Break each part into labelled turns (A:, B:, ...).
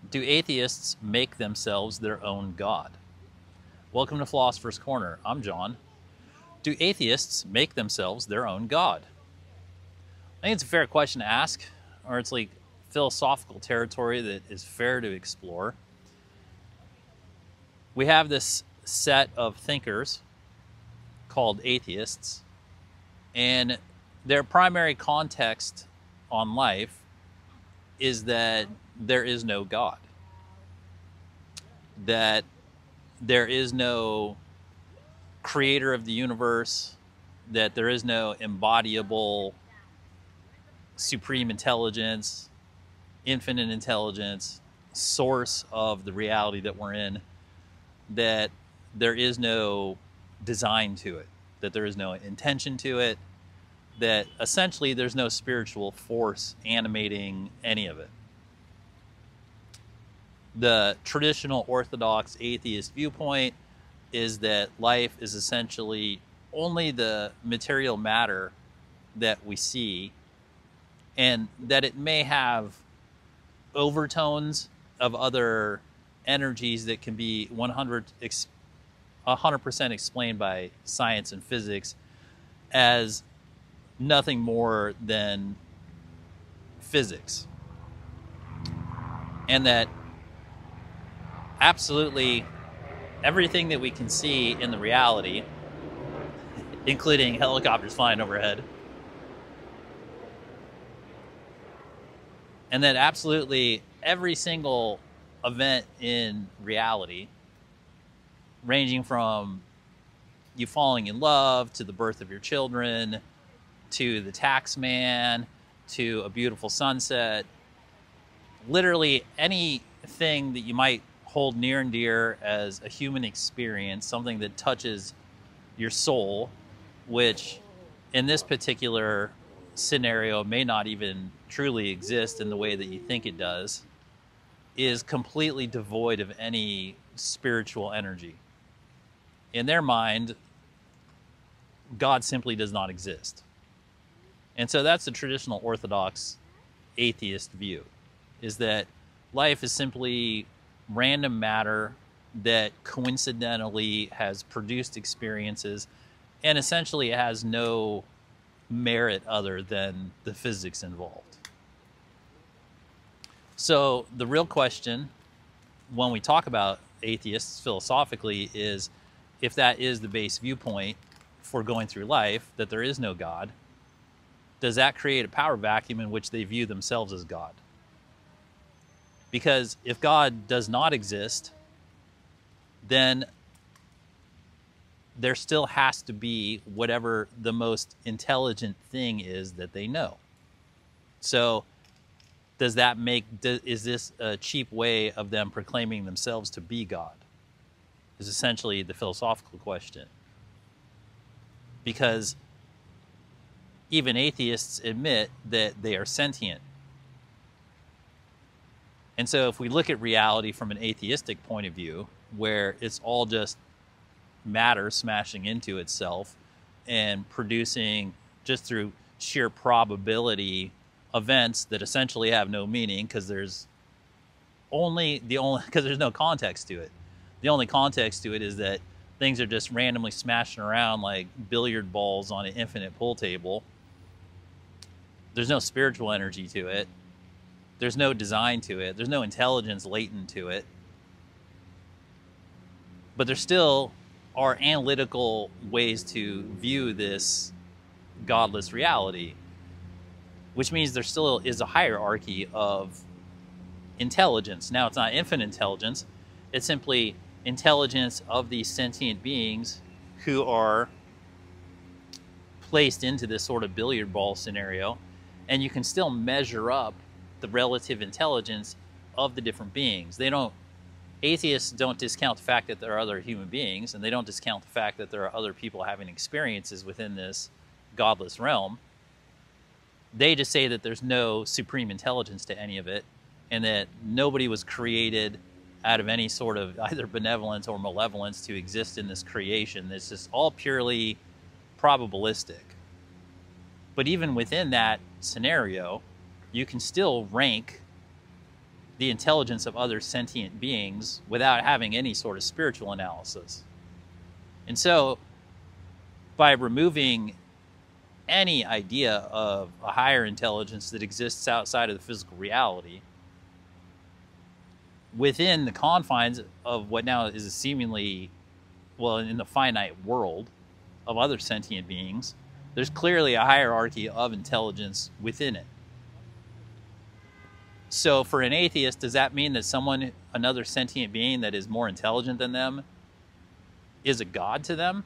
A: Do atheists make themselves their own God? Welcome to Philosopher's Corner. I'm John. Do atheists make themselves their own God? I think it's a fair question to ask, or it's like philosophical territory that is fair to explore. We have this set of thinkers called atheists, and their primary context on life is that there is no God, that there is no creator of the universe, that there is no embodiable supreme intelligence, infinite intelligence, source of the reality that we're in, that there is no design to it, that there is no intention to it, that essentially there's no spiritual force animating any of it. The traditional orthodox atheist viewpoint is that life is essentially only the material matter that we see, and that it may have overtones of other energies that can be 100% explained by science and physics as nothing more than physics. And that absolutely everything that we can see in the reality, including helicopters flying overhead, and that absolutely every single event in reality, ranging from you falling in love, to the birth of your children, to the tax man, to a beautiful sunset, literally anything that you might hold near and dear as a human experience, something that touches your soul, which in this particular scenario may not even truly exist in the way that you think it does, is completely devoid of any spiritual energy. In their mind, God simply does not exist. And so that's the traditional orthodox atheist view, is that life is simply random matter that coincidentally has produced experiences, and essentially has no merit other than the physics involved. So the real question when we talk about atheists philosophically is, if that is the base viewpoint for going through life, that there is no God, does that create a power vacuum in which they view themselves as God? Because if God does not exist, then there still has to be whatever the most intelligent thing is that they know. So does that is this a cheap way of them proclaiming themselves to be God? Is essentially the philosophical question. Because even atheists admit that they are sentient. And so if we look at reality from an atheistic point of view, where it's all just matter smashing into itself and producing, just through sheer probability, events that essentially have no meaning because there's no context to it. The only context to it is that things are just randomly smashing around like billiard balls on an infinite pool table. There's no spiritual energy to it. There's no design to it. There's no intelligence latent to it. But there still are analytical ways to view this godless reality, which means there still is a hierarchy of intelligence. Now, it's not infinite intelligence. It's simply intelligence of these sentient beings who are placed into this sort of billiard ball scenario, and you can still measure up the relative intelligence of the different beings. Atheists don't discount the fact that there are other human beings, and they don't discount the fact that there are other people having experiences within this godless realm. They just say that there's no supreme intelligence to any of it, and that nobody was created out of any sort of either benevolence or malevolence to exist in this creation. It's just all purely probabilistic. But even within that scenario, you can still rank the intelligence of other sentient beings without having any sort of spiritual analysis. And so, by removing any idea of a higher intelligence that exists outside of the physical reality, within the confines of what now is a seemingly, well, in the finite world of other sentient beings, there's clearly a hierarchy of intelligence within it. So for an atheist, does that mean that someone, another sentient being that is more intelligent than them, is a god to them?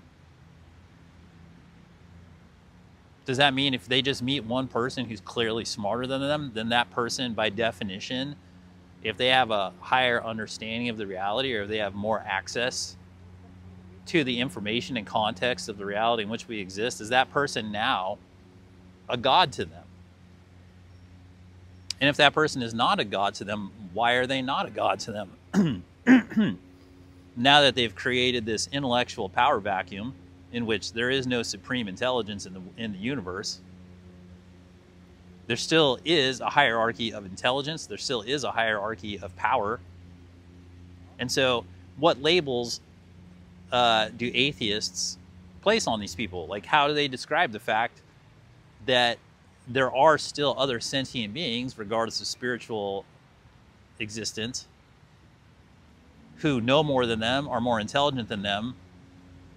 A: Does that mean if they just meet one person who's clearly smarter than them, then that person, by definition, if they have a higher understanding of the reality, or if they have more access to the information and context of the reality in which we exist, is that person now a god to them? And if that person is not a god to them, why are they not a god to them? Now that they've created this intellectual power vacuum in which there is no supreme intelligence in the universe, there still is a hierarchy of intelligence. There still is a hierarchy of power. And so what labels do atheists place on these people? Like, how do they describe the fact that there are still other sentient beings, regardless of spiritual existence, who know more than them, are more intelligent than them,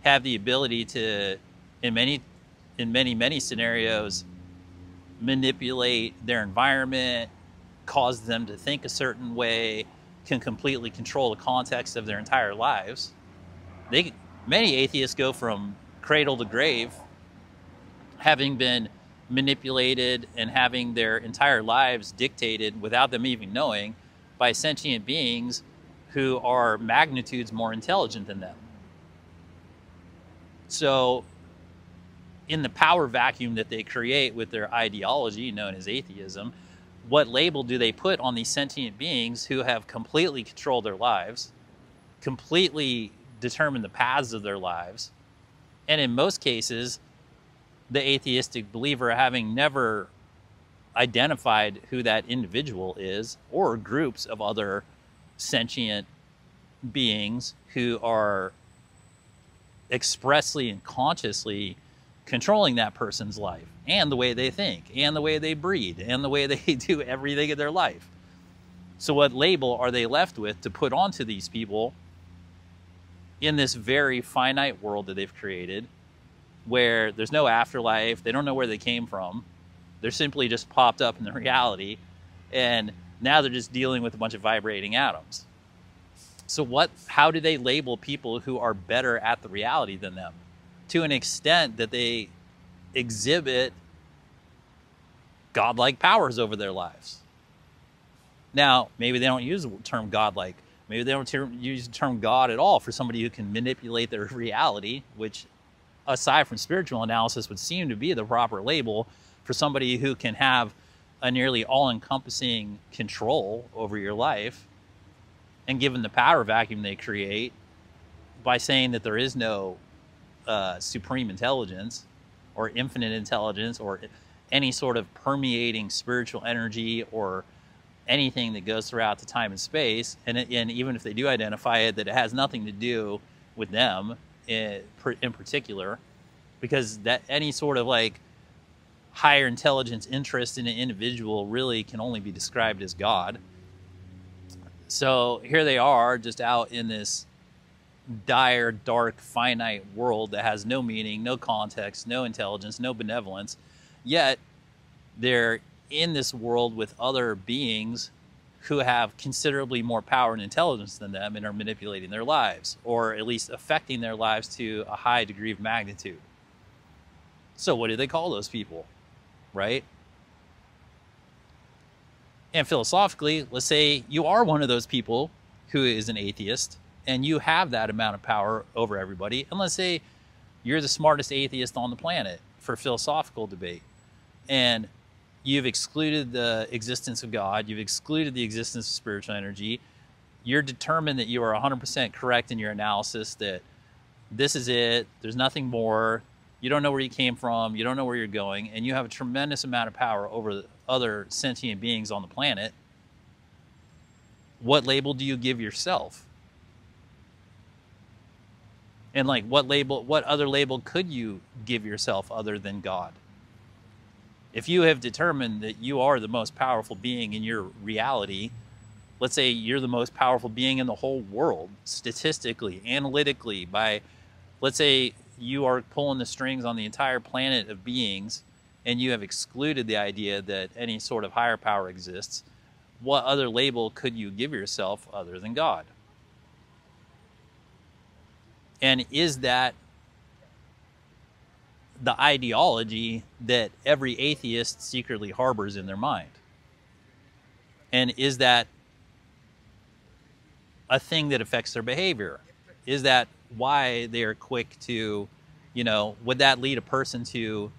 A: have the ability to, in many scenarios, manipulate their environment, cause them to think a certain way, can completely control the context of their entire lives? Many atheists go from cradle to grave, having been manipulated and having their entire lives dictated without them even knowing by sentient beings who are magnitudes more intelligent than them. So in the power vacuum that they create with their ideology known as atheism, what label do they put on these sentient beings who have completely controlled their lives, completely determined the paths of their lives, and in most cases, the atheistic believer having never identified who that individual is, or groups of other sentient beings who are expressly and consciously controlling that person's life and the way they think and the way they breathe and the way they do everything in their life. So what label are they left with to put onto these people in this very finite world that they've created, where there's no afterlife, they don't know where they came from, they're simply just popped up in the reality, and now they're just dealing with a bunch of vibrating atoms? So how do they label people who are better at the reality than them, to an extent that they exhibit godlike powers over their lives? Now, maybe they don't use the term godlike. Maybe they don't use the term God at all for somebody who can manipulate their reality, which, aside from spiritual analysis, would seem to be the proper label for somebody who can have a nearly all-encompassing control over your life. And given the power vacuum they create, by saying that there is no supreme intelligence or infinite intelligence or any sort of permeating spiritual energy or anything that goes throughout the time and space, and even if they do identify it, that it has nothing to do with them in particular, because that any sort of like higher intelligence interest in an individual really can only be described as God. So here they are, just out in this dire, dark, finite world that has no meaning, no context, no intelligence, no benevolence, yet they're in this world with other beings who have considerably more power and intelligence than them and are manipulating their lives, or at least affecting their lives to a high degree of magnitude. So what do they call those people, right? And philosophically, let's say you are one of those people who is an atheist and you have that amount of power over everybody, and let's say you're the smartest atheist on the planet for philosophical debate, and you've excluded the existence of God, you've excluded the existence of spiritual energy, you're determined that you are 100% correct in your analysis, that this is it, there's nothing more, you don't know where you came from, you don't know where you're going, and you have a tremendous amount of power over other sentient beings on the planet. what label do you give yourself? And like, what other label could you give yourself other than God? If you have determined that you are the most powerful being in your reality, let's say you're the most powerful being in the whole world, statistically, analytically, by, let's say you are pulling the strings on the entire planet of beings, and you have excluded the idea that any sort of higher power exists, what other label could you give yourself other than God? And is that the ideology that every atheist secretly harbors in their mind? And is that a thing that affects their behavior? Is that why they are quick to, would that lead a person to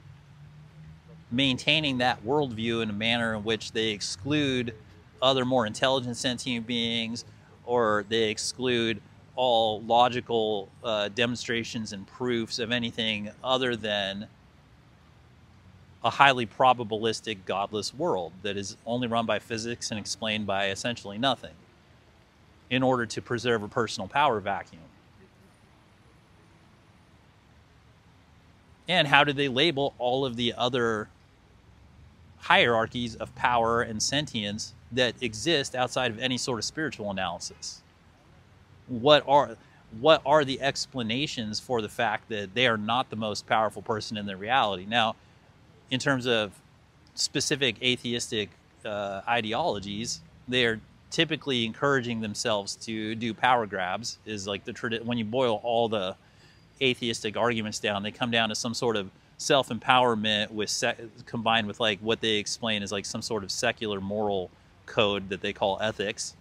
A: maintaining that worldview in a manner in which they exclude other more intelligent sentient beings, or they exclude all logical demonstrations and proofs of anything other than a highly probabilistic, godless world that is only run by physics and explained by essentially nothing, in order to preserve a personal power vacuum? And how do they label all of the other hierarchies of power and sentience that exist outside of any sort of spiritual analysis? What are the explanations for the fact that they are not the most powerful person in their reality? Now, in terms of specific atheistic ideologies, they are typically encouraging themselves to do power grabs. Is like when you boil all the atheistic arguments down, they come down to some sort of self-empowerment with combined with like what they explain as like some sort of secular moral code that they call ethics,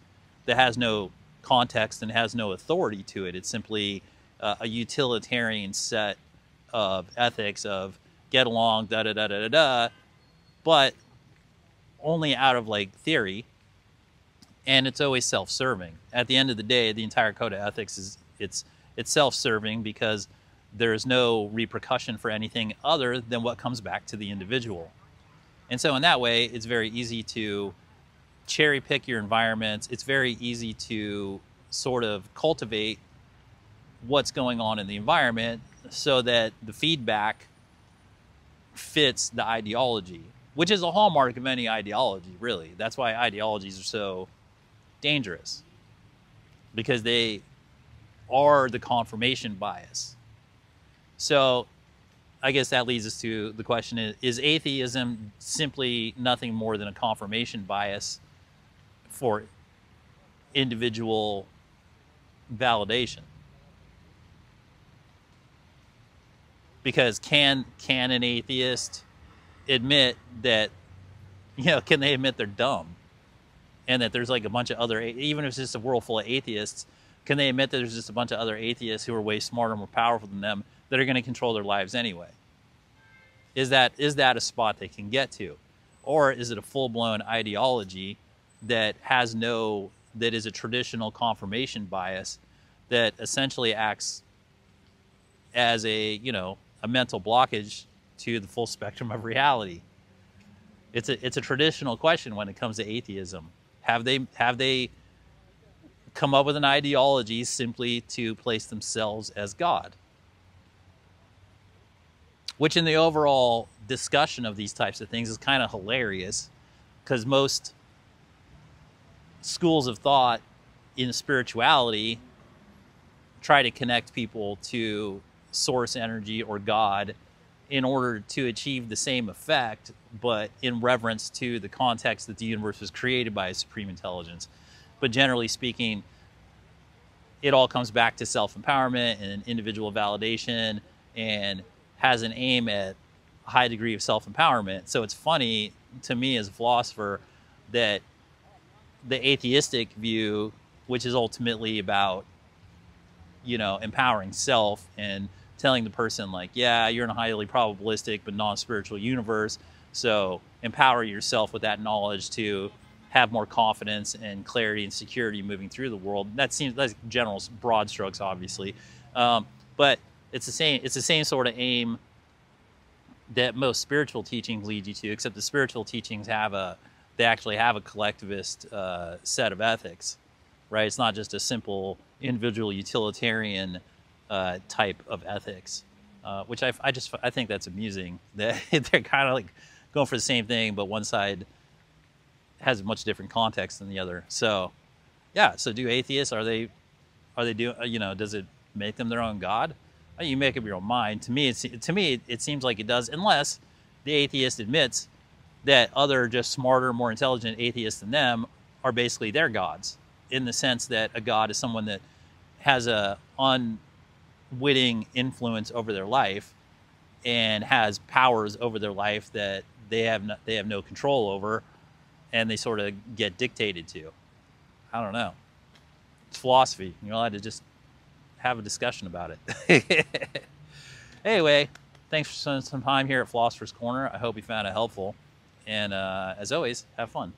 A: that has no context and has no authority to it. It's simply a utilitarian set of ethics of get along, da da da da da da, but only out of like theory, and it's always self-serving. At the end of the day, the entire code of ethics is it's self-serving because there is no repercussion for anything other than what comes back to the individual. And so in that way, it's very easy to cherry pick your environments. It's very easy to sort of cultivate what's going on in the environment so that the feedback fits the ideology, which is a hallmark of any ideology, really. That's why ideologies are so dangerous, because they are the confirmation bias. So I guess that leads us to the question, is atheism simply nothing more than a confirmation bias for individual validation? Because can an atheist admit that, can they admit they're dumb? And that there's like a bunch of other, even if it's just a world full of atheists, can they admit that there's just a bunch of other atheists who are way smarter and more powerful than them that are going to control their lives anyway? Is that a spot they can get to? Or is it a full-blown ideology that is a traditional confirmation bias that essentially acts as a mental blockage to the full spectrum of reality? It's a traditional question when it comes to atheism. Have they come up with an ideology simply to place themselves as God? Which in the overall discussion of these types of things is kind of hilarious, because most schools of thought in spirituality try to connect people to source energy or God in order to achieve the same effect, but in reverence to the context that the universe was created by a supreme intelligence. But generally speaking, it all comes back to self-empowerment and individual validation, and has an aim at a high degree of self-empowerment. So it's funny to me as a philosopher that the atheistic view, which is ultimately about, empowering self and telling the person like, yeah, you're in a highly probabilistic but non-spiritual universe, so empower yourself with that knowledge to have more confidence and clarity and security moving through the world. That's general broad strokes, obviously, but it's the same sort of aim that most spiritual teachings lead you to, except the spiritual teachings actually have a collectivist set of ethics. right? It's not just a simple individual utilitarian type of ethics, which I think that's amusing that they're kind of like going for the same thing, but one side has a much different context than the other. So yeah, so do atheists, are they doing, you know, does it make them their own God? You make up your own mind. To me, it seems like it does, unless the atheist admits that other just smarter, more intelligent atheists than them are basically their gods, in the sense that a god is someone that has a unwitting influence over their life and has powers over their life that they have no control over, and they sort of get dictated to. I don't know. It's philosophy. You're allowed to just have a discussion about it. Anyway, thanks for spending some time here at Philosopher's Corner. I hope you found it helpful. And as always, have fun.